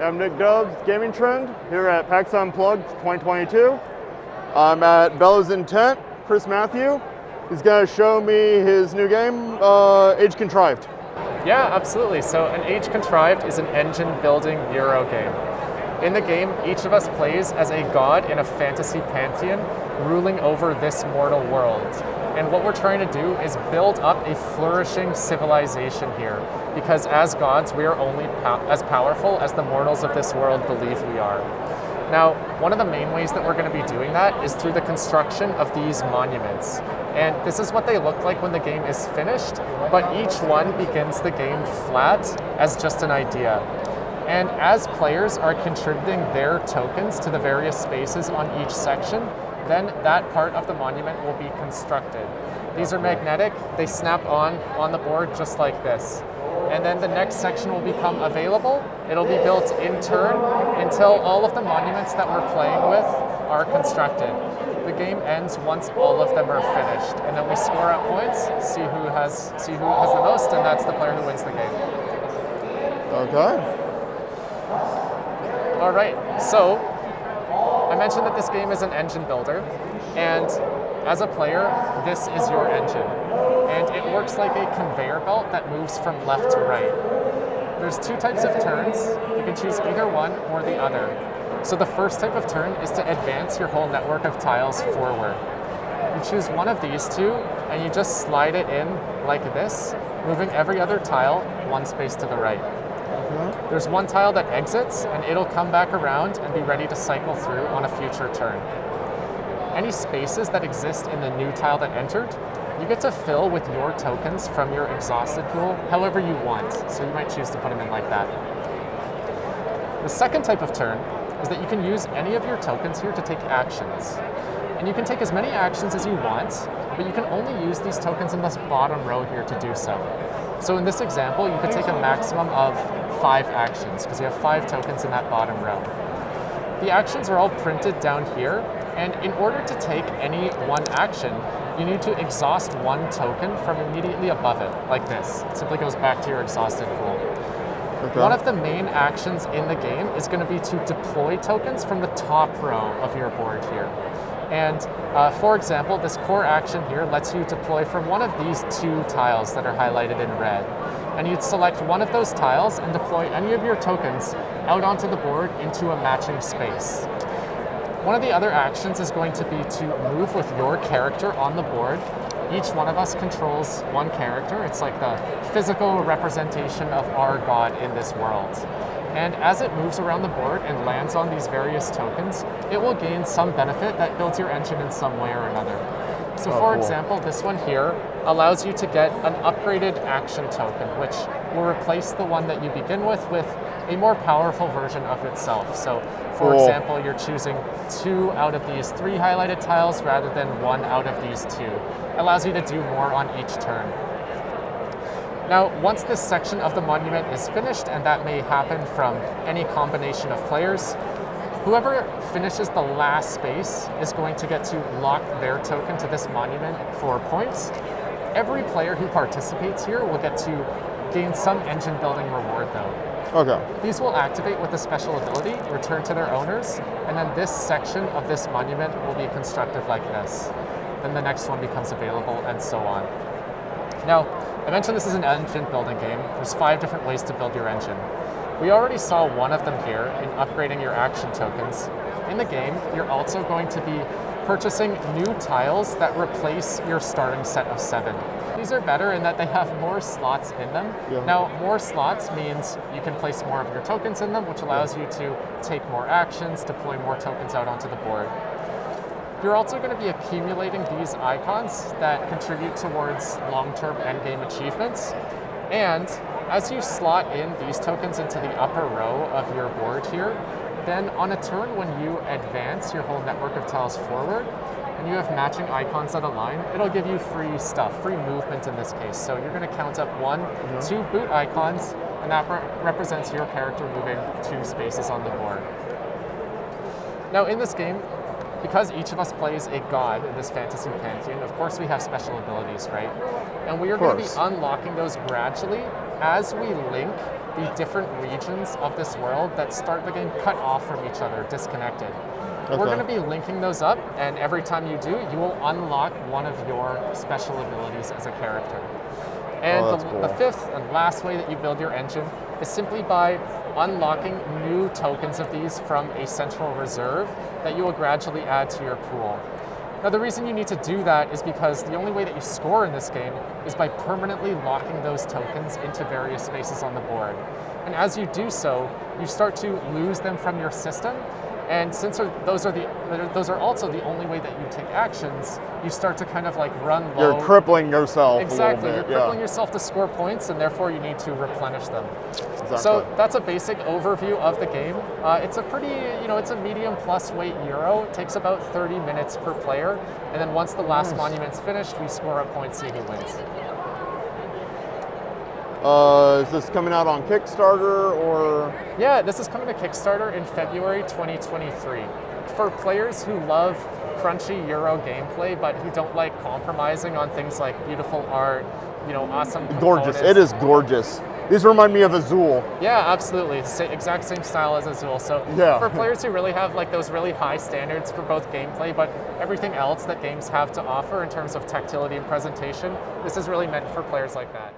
I'm Nick Dobbs, Gaming Trend, here at PAX Unplugged 2022. I'm at Bellows Intent, Chris Matthews. He's going to show me his new game, Age Contrived. Yeah, absolutely. So An Age Contrived is an engine-building Euro game. In the game, each of us plays as a god in a fantasy pantheon, ruling over this mortal world. And what we're trying to do is build up a flourishing civilization here, because as gods, we are only as powerful as the mortals of this world believe we are. Now, one of the main ways that we're going to be doing that is through the construction of these monuments. And this is what they look like when the game is finished, but each one begins the game flat as just an idea. And as players are contributing their tokens to the various spaces on each section, then that part of the monument will be constructed. These are magnetic, they snap on the board just like this. And then the next section will become available. It'll be built in turn until all of the monuments that we're playing with are constructed. The game ends once all of them are finished, and then we score out points, see who has the most, and that's the player who wins the game. Okay. All right, so I mentioned that this game is an engine builder, and as a player, this is your engine. And it works like a conveyor belt that moves from left to right. There's two types of turns. You can choose either one or the other. So the first type of turn is to advance your whole network of tiles forward. You choose one of these two, and you just slide it in like this, moving every other tile one space to the right. There's one tile that exits, and it'll come back around and be ready to cycle through on a future turn. Any spaces that exist in the new tile that entered, you get to fill with your tokens from your exhausted pool however you want, so you might choose to put them in like that. The second type of turn is that you can use any of your tokens here to take actions. And you can take as many actions as you want, but you can only use these tokens in this bottom row here to do so. So in this example, you could take a maximum of 5 actions, because you have 5 tokens in that bottom row. The actions are all printed down here, and in order to take any one action, you need to exhaust one token from immediately above it, like this. It simply goes back to your exhausted pool. Okay. One of the main actions in the game is going to be to deploy tokens from the top row of your board here. And for example, this core action here lets you deploy from one of these 2 tiles that are highlighted in red. And you'd select one of those tiles and deploy any of your tokens out onto the board into a matching space. One of the other actions is going to be to move with your character on the board. Each one of us controls one character. It's like the physical representation of our god in this world. And as it moves around the board and lands on these various tokens, it will gain some benefit that builds your engine in some way or another. So for example, this one here allows you to get an upgraded action token, which will replace the one that you begin with a more powerful version of itself. So for example, you're choosing 2 out of these 3 highlighted tiles rather than 1 out of these 2. It allows you to do more on each turn. Now, once this section of the monument is finished, and that may happen from any combination of players, whoever finishes the last space is going to get to lock their token to this monument for points. Every player who participates here will get to gain some engine building reward though. Okay. These will activate with a special ability, return to their owners, and then this section of this monument will be constructed like this. Then the next one becomes available, and so on. Now, I mentioned this is an engine building game. There's 5 different ways to build your engine. We already saw one of them here in upgrading your action tokens. In the game, you're also going to be purchasing new tiles that replace your starting set of 7. These are better in that they have more slots in them. Yeah. Now, more slots means you can place more of your tokens in them, which allows you to take more actions, deploy more tokens out onto the board. You're also going to be accumulating these icons that contribute towards long-term endgame achievements. And as you slot in these tokens into the upper row of your board here, then on a turn when you advance your whole network of tiles forward, and you have matching icons that align, it'll give you free stuff, free movement in this case. So you're going to count up 1, 2 boot icons, and that represents your character moving 2 spaces on the board. Now in this game, because each of us plays a god in this fantasy pantheon, of course we have special abilities, right? And we are going to be unlocking those gradually as we link the different regions of this world that start the game cut off from each other, disconnected. Okay. We're going to be linking those up, and every time you do, you will unlock one of your special abilities as a character. And the fifth and last way that you build your engine is simply by unlocking new tokens of these from a central reserve that you will gradually add to your pool. Now, the reason you need to do that is because the only way that you score in this game is by permanently locking those tokens into various spaces on the board. And as you do so, you start to lose them from your system. And since those are also the only way that you take actions, you start to kind of like run low. You're crippling yourself Exactly, a little you're bit. crippling yourself to score points, and therefore you need to replenish them. Exactly. So that's a basic overview of the game. It's a pretty, it's a medium plus weight Euro. It takes about 30 minutes per player, and then once the last monument's finished, we score up points, see who wins. Is this coming out on Kickstarter or? Yeah, this is coming to Kickstarter in February 2023. For players who love crunchy Euro gameplay, but who don't like compromising on things like beautiful art, awesome Gorgeous. components. It is gorgeous. These remind me of Azul. Yeah, absolutely. It's the exact same style as Azul. So Yeah. for players who really have like those really high standards for both gameplay, but everything else that games have to offer in terms of tactility and presentation, this is really meant for players like that.